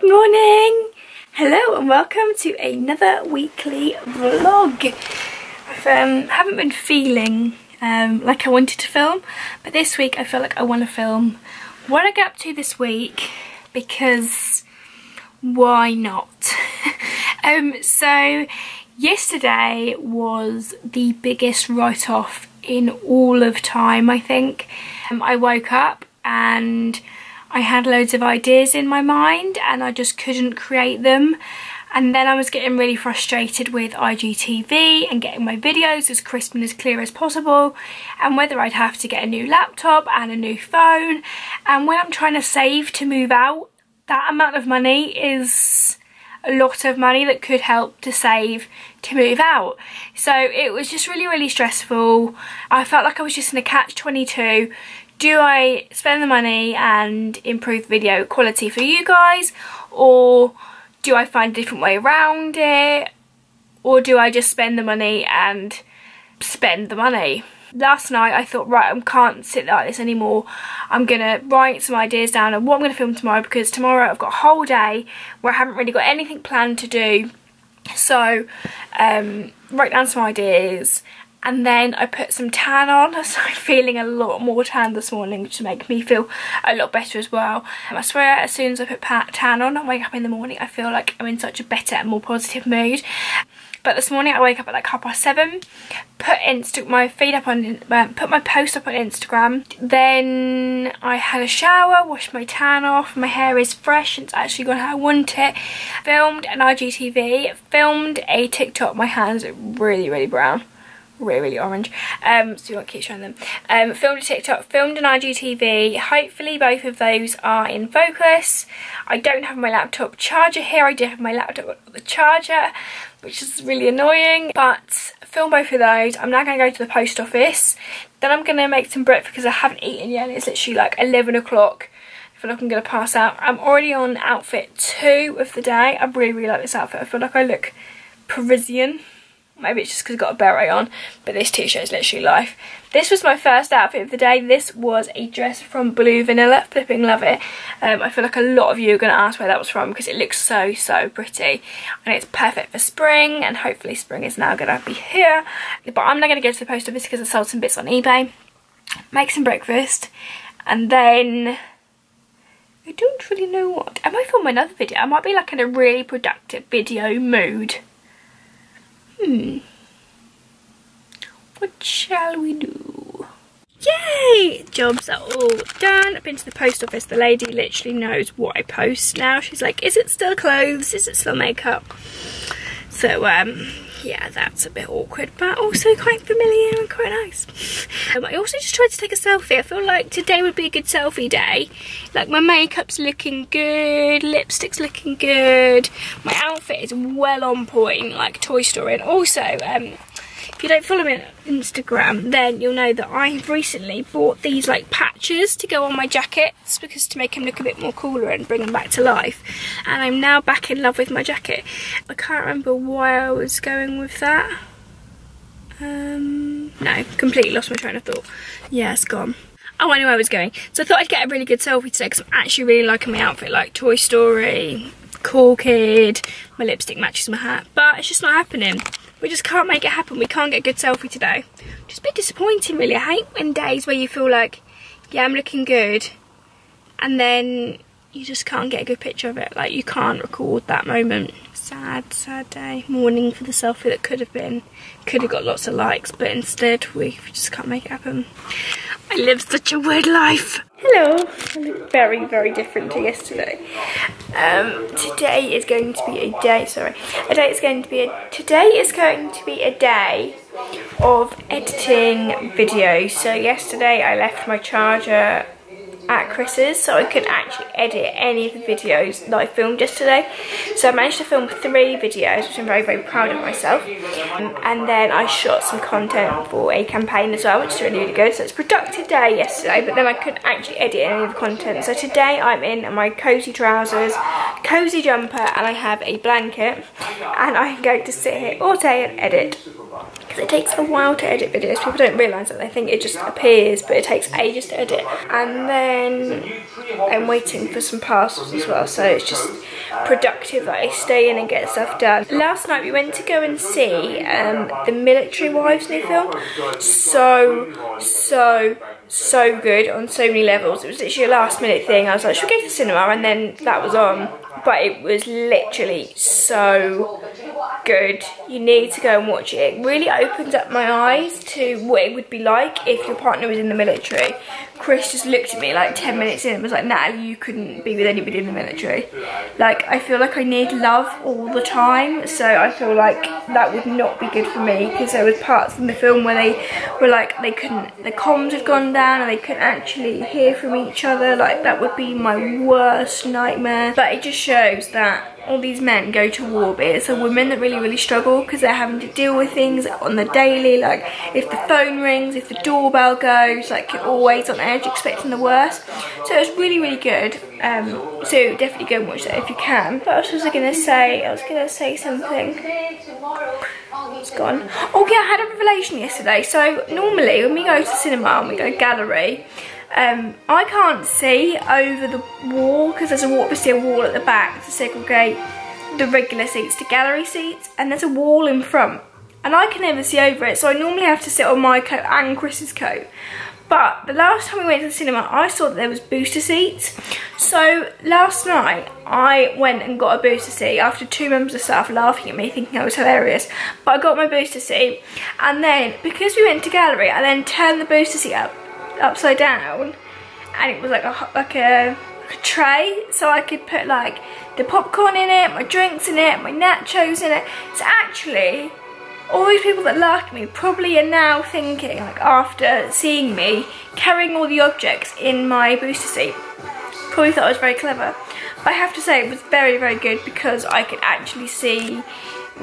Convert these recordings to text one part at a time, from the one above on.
Good morning! Hello and welcome to another weekly vlog. I haven't been feeling like I wanted to film, but this week I feel like I want to film what I get up to this week, because why not? So yesterday was the biggest write-off in all of time, I think. I woke up and I had loads of ideas in my mind and I just couldn't create them. And then I was getting really frustrated with IGTV and getting my videos as crisp and as clear as possible, and whether I'd have to get a new laptop and a new phone. And when I'm trying to save to move out, that amount of money is a lot of money that could help to save to move out. So it was just really stressful. I felt like I was just in a catch-22. Do I spend the money and improve video quality for you guys, or do I find a different way around it, or do I just spend the money and spend the money? Last night I thought, right, I can't sit like this anymore. I'm gonna write some ideas down on what I'm gonna film tomorrow, because tomorrow I've got a whole day where I haven't really got anything planned to do. So write down some ideas. And then I put some tan on. I started feeling a lot more tan this morning, which makes me feel a lot better as well. I swear, as soon as I put tan on, I wake up in the morning, I feel like I'm in such a better and more positive mood. But this morning I wake up at like 7:30, put my feed up on, put my post up on Instagram. Then I had a shower, washed my tan off. My hair is fresh and it's actually gone how I want it. Filmed an IGTV, filmed a TikTok. My hands are really brown. Really orange, so you won't keep showing them. Filmed a TikTok, filmed an IGTV. Hopefully both of those are in focus. I don't have my laptop charger here. I do have my laptop with the charger, which is really annoying, but film both of those. I'm now going to go to the post office. Then I'm going to make some breakfast because I haven't eaten yet and it's literally like 11 o'clock. I feel like I'm going to pass out. I'm already on outfit 2 of the day. I really like this outfit. I feel like I look Parisian. Maybe it's just because I've got a beret on, but this t-shirt is literally life. This was my first outfit of the day. This was a dress from Blue Vanilla. Flipping love it. I feel like a lot of you are going to ask where that was from, because it looks so pretty. And it's perfect for spring, and hopefully spring is now going to be here. But I'm now going to go to the post office because I sold some bits on eBay. Make some breakfast. And then I don't really know what. I might film another video. I might be like in a really productive video mood. What shall we do? Yay! Jobs are all done. I've been to the post office. The lady literally knows what I post now. She's like, is it still clothes? Is it still makeup? So, yeah, that's a bit awkward, but also quite familiar and quite nice. I also just tried to take a selfie. I feel like today would be a good selfie day. Like, my makeup's looking good, lipstick's looking good, my outfit is well on point, like Toy Story. And also, if you don't follow me on Instagram, then you'll know that I've recently bought these like patches to go on my jackets, because to make them look a bit more cooler and bring them back to life. And I'm now back in love with my jacket. I can't remember why I was going with that. No, completely lost my train of thought. Yeah, it's gone. Oh, I knew where I was going. So I thought I'd get a really good selfie today, because I'm actually really liking my outfit, like Toy Story, Cool Kid, my lipstick matches my hat, but it's just not happening. We just can't make it happen. We can't get a good selfie today. Just a bit disappointing, really. I hate when days where you feel like, yeah, I'm looking good, and then you just can't get a good picture of it. Like, you can't record that moment. Sad day. Morning for the selfie that could have been. Could have got lots of likes, but instead we just can't make it happen. I live such a weird life. Hello. I look very different to yesterday. Today is going to be a day, today is going to be a day of editing videos. So yesterday I left my charger at Chris's, so I couldn't actually edit any of the videos that I filmed yesterday. So I managed to film 3 videos, which I'm very proud of myself. And then I shot some content for a campaign as well, which is really good. So it's a productive day yesterday, but then I couldn't actually edit any of the content. So today I'm in my cozy trousers, cozy jumper, and I have a blanket, and I'm going to sit here all day and edit. Because it takes a while to edit videos. People don't realise that. They think it just appears, but it takes ages to edit. And then I'm waiting for some parcels as well, so it's just productive that I stay in and get stuff done. Last night we went to go and see the Military Wives new film. So good on so many levels. It was literally a last minute thing. I was like, should we go to the cinema? And then that was on. But it was literally so good. You need to go and watch it. It really opened up my eyes to what it would be like if your partner was in the military. Chris just looked at me like 10 minutes in and was like, Natalie, you couldn't be with anybody in the military. Like, I feel like I need love all the time, so I feel like that would not be good for me, because there was parts in the film where they were like, the comms had gone down and they couldn't actually hear from each other. Like, that would be my worst nightmare. But it just shows that all these men go to war, but it's the women that really struggle, because they're having to deal with things on the daily, like if the phone rings, if the doorbell goes, like you're always on edge expecting the worst. So it's really good. So definitely go and watch that if you can. What else was I gonna say? I was gonna say something. It's gone. Oh yeah, I had a revelation yesterday. So normally when we go to the cinema and we go gallery, I can't see over the wall, because there's obviously a wall at the back to segregate the regular seats to gallery seats, and there's a wall in front, and I can never see over it, so I normally have to sit on my coat and Chris's coat. But the last time we went to the cinema, I saw that there was booster seats. So last night I went and got a booster seat after 2 members of staff laughing at me thinking I was hilarious. But I got my booster seat, and then because we went to gallery, I then turned the booster seat upside down, and it was like a tray, so I could put like the popcorn in it, my drinks in it, my nachos in it. So actually all these people that laughed at me probably are now thinking, like after seeing me carrying all the objects in my booster seat, probably thought I was very clever. But I have to say it was very good, because I could actually see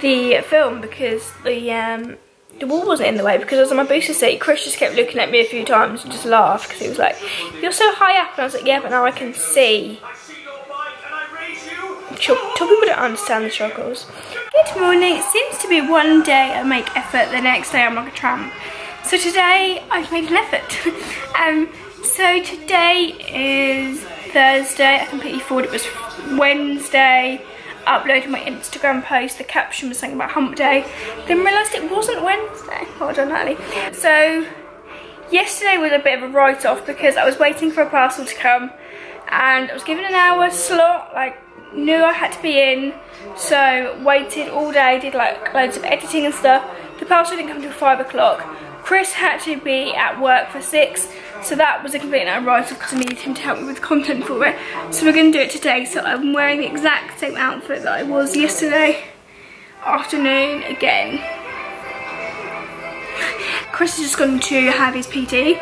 the film, because the wall wasn't in the way, because I was on my booster seat. Chris just kept looking at me a few times and just laughed, because he was like, you're so high up, and I was like, yeah, but now I can see. Sure, people don't understand the struggles. Good morning. It seems to be one day I make effort, the next day I'm like a tramp. So today I've made an effort. So today is Thursday. I completely thought it was Wednesday. Uploaded my Instagram post, the caption was something about hump day, then realised it wasn't Wednesday. Well done, Natalie. So yesterday was a bit of a write-off, because I was waiting for a parcel to come and I was given an hour slot, like knew I had to be in, so waited all day, did like loads of editing and stuff. The parcel didn't come till 5 o'clock. Chris had to be at work for 6, so that was a complete write-off, because I needed him to help me with content for it. So we're going to do it today. So I'm wearing the exact same outfit that I was yesterday afternoon again. Chris is just going to have his PT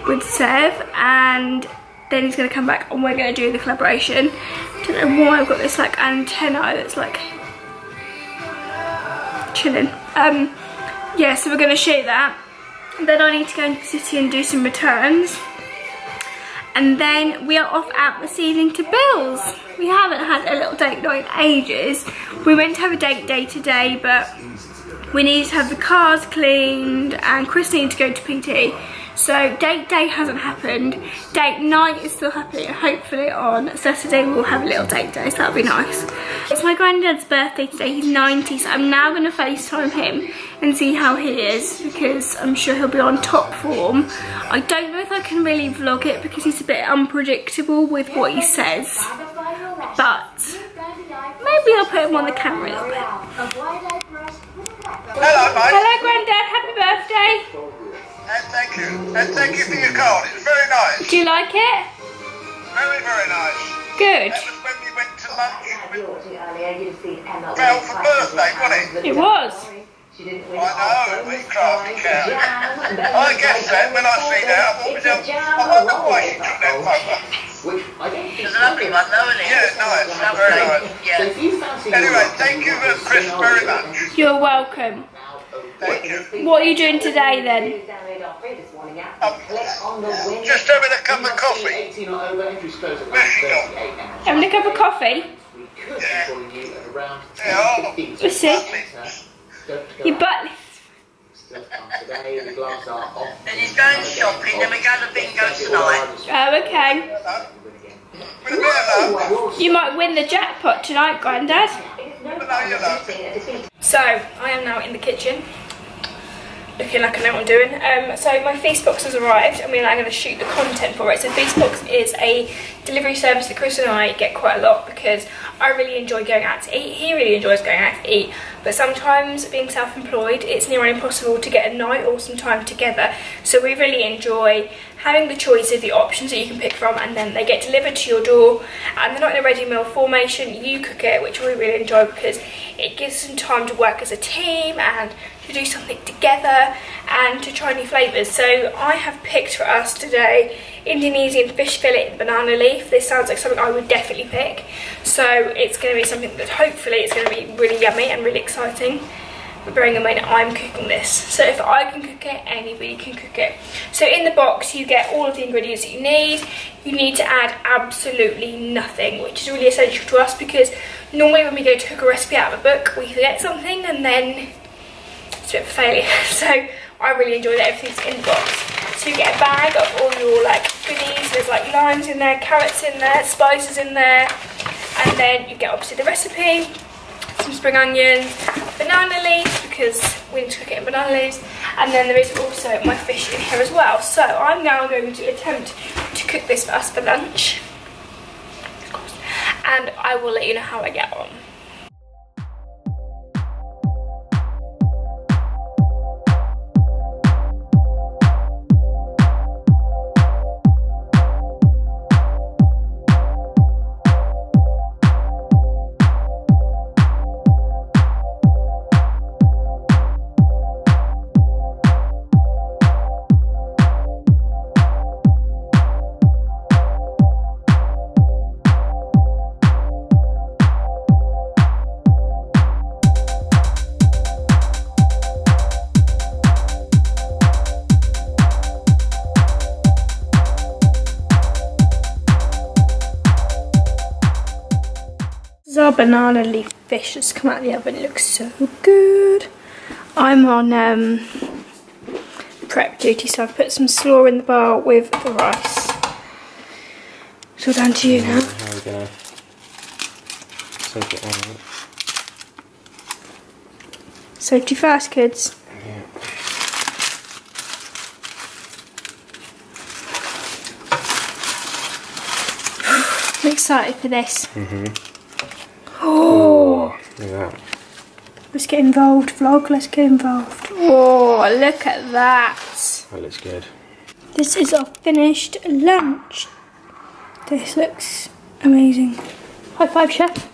with Sev, and then he's going to come back and we're going to do the collaboration. Don't know why I've got this like antenna that's like chilling. Yeah, so we're going to shoot that. Then I need to go into the city and do some returns. And then we are off out this evening to Bill's. We haven't had a little date night in ages. We went to have a date day today, but we needed to have the cars cleaned and Chris needed to go to PT. So date day hasn't happened. Date night is still happening. Hopefully on Saturday we'll have a little date day, so that'll be nice. It's my granddad's birthday today. He's 90, so I'm now going to FaceTime him and see how he is, because I'm sure he'll be on top form. I don't know if I can really vlog it because he's a bit unpredictable with what he says, but maybe I'll put him on the camera a little bit. Hello, mate. Hello, Grandad. Happy birthday. And thank you. And thank you for your card. It's very nice. Do you like it? Very nice. Good. That was when we went to lunch with Val for birthday, wasn't it? It was. I know, we crafty cow. I guess that when I see that, I thought to myself, I wonder why she took that photo. It's a lovely one though, isn't it? Yeah, nice. Very nice. Yeah. Anyway, thank you, Chris, very much. You're welcome. Thank you. What are you doing today then? Just having a cup of coffee. Where's she gone? Having a cup of coffee? Yeah. Yeah, Let's see. Your butt. Then he's going shopping, then we're going to bingo tonight. Oh, okay. With a bit of luck. You might win the jackpot tonight, Grandad. But no, you're not. So, I am now in the kitchen. Looking like I know what I'm doing. So my Feastbox has arrived and we're now going to shoot the content for it. So Feastbox is a delivery service that Chris and I get quite a lot because I really enjoy going out to eat. He really enjoys going out to eat. But sometimes being self-employed, it's near impossible to get a night or some time together. So we really enjoy having the choice of the options that you can pick from, and then they get delivered to your door and they're not in a ready meal formation. You cook it, which we really enjoy because it gives some time to work as a team and to do something together and to try new flavours. So I have picked for us today Indonesian fish fillet and banana leaf. This sounds like something I would definitely pick. So it's going to be something that hopefully it's going to be really yummy and really exciting. But bearing in mind I'm cooking this. So if I can cook it, anybody can cook it. So in the box you get all of the ingredients that you need. You need to add absolutely nothing, which is really essential to us because normally when we go to cook a recipe out of a book, we forget something and then it's a bit of a failure. So I really enjoy that everything's in the box. So you get a bag of all your like goodies. There's like limes in there, carrots in there, spices in there, and then you get obviously the recipe, some spring onions, banana leaves because we need to cook it in banana leaves, and then there is also my fish in here as well. So I'm now going to attempt to cook this for us for lunch, and I will let you know how I get on. Our banana leaf fish has come out of the oven. It looks so good. I'm on prep duty, so I've put some slaw in the bowl with the rice. It's all down to you now. How are we gonna soak it on? Safety first, kids. Yeah. I'm excited for this. Oh, look at that. Let's get involved, vlog. Let's get involved. Oh, look at that. That looks good. This is our finished lunch. This looks amazing. High five, chef.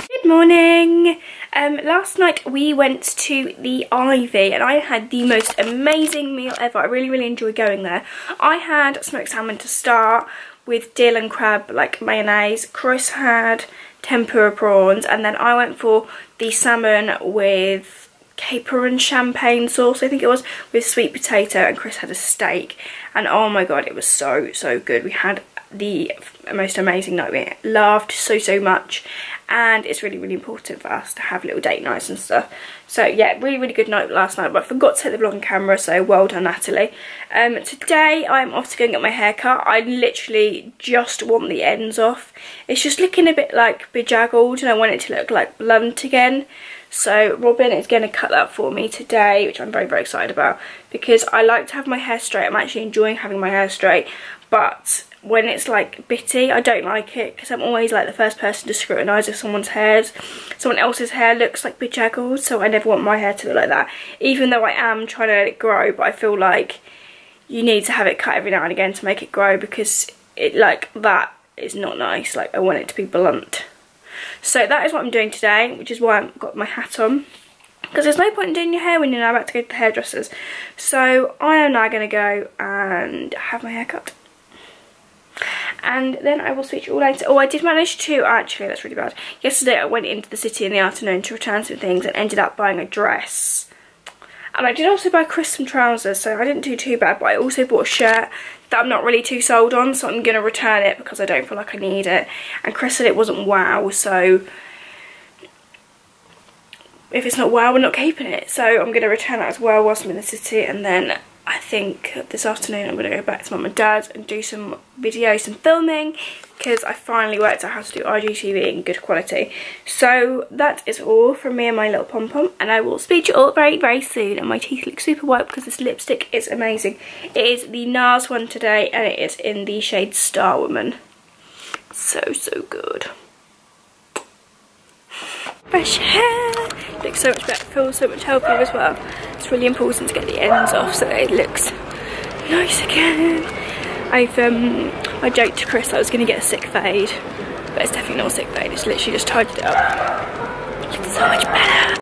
Good morning. Last night we went to the Ivy and I had the most amazing meal ever. I really enjoyed going there. I had smoked salmon to start with dill and crab like mayonnaise. Chris had tempura prawns, and then I went for the salmon with caper and champagne sauce, I think it was, with sweet potato, and Chris had a steak, and oh my god, it was so good. We had the most amazing night. We laughed so much, and it's really important for us to have little date nights and stuff. So yeah, really good night last night, but I forgot to take the vlog on camera, so well done, Natalie. Today I'm off to go and get my hair cut. I literally just want the ends off. It's just looking a bit like bejaggled and I want it to look like blunt again. So Robin is going to cut that for me today, which I'm very excited about, because I like to have my hair straight. I'm actually enjoying having my hair straight, but when it's like bitty, I don't like it, because I'm always like the first person to scrutinise if someone else's hair looks like bejaggled, so I never want my hair to look like that, even though I am trying to let it grow. But I feel like you need to have it cut every now and again to make it grow, because it like that is not nice. Like I want it to be blunt. So that is what I'm doing today, which is why I've got my hat on, because there's no point in doing your hair when you're now about to go to the hairdressers. So I am now going to go and have my hair cut, and then I will switch all later. Oh, I did manage to, actually that's really bad, yesterday I went into the city in the afternoon to return some things and ended up buying a dress, and I did also buy Chris some trousers, so I didn't do too bad. But I also bought a shirt that I'm not really too sold on, so I'm going to return it because I don't feel like I need it, and Chris said it wasn't wow, so if it's not wow, we're not keeping it. So I'm going to return that as well whilst I'm in the city, and then I think this afternoon I'm going to go back to Mum and Dad and do some videos and filming, because I finally worked out how to do IGTV in good quality. So that is all from me and my little pom-pom, and I will speak to you all very, very soon. And my teeth look super white because this lipstick is amazing. It is the NARS one today, and it is in the shade Star Woman. So good. Fresh hair. Looks so much better, feels so much healthier as well. It's really important to get the ends off so it looks nice again. I joked to Chris I was going to get a sick fade, but it's definitely not a sick fade, it's literally just tidied it up. It looks so much better.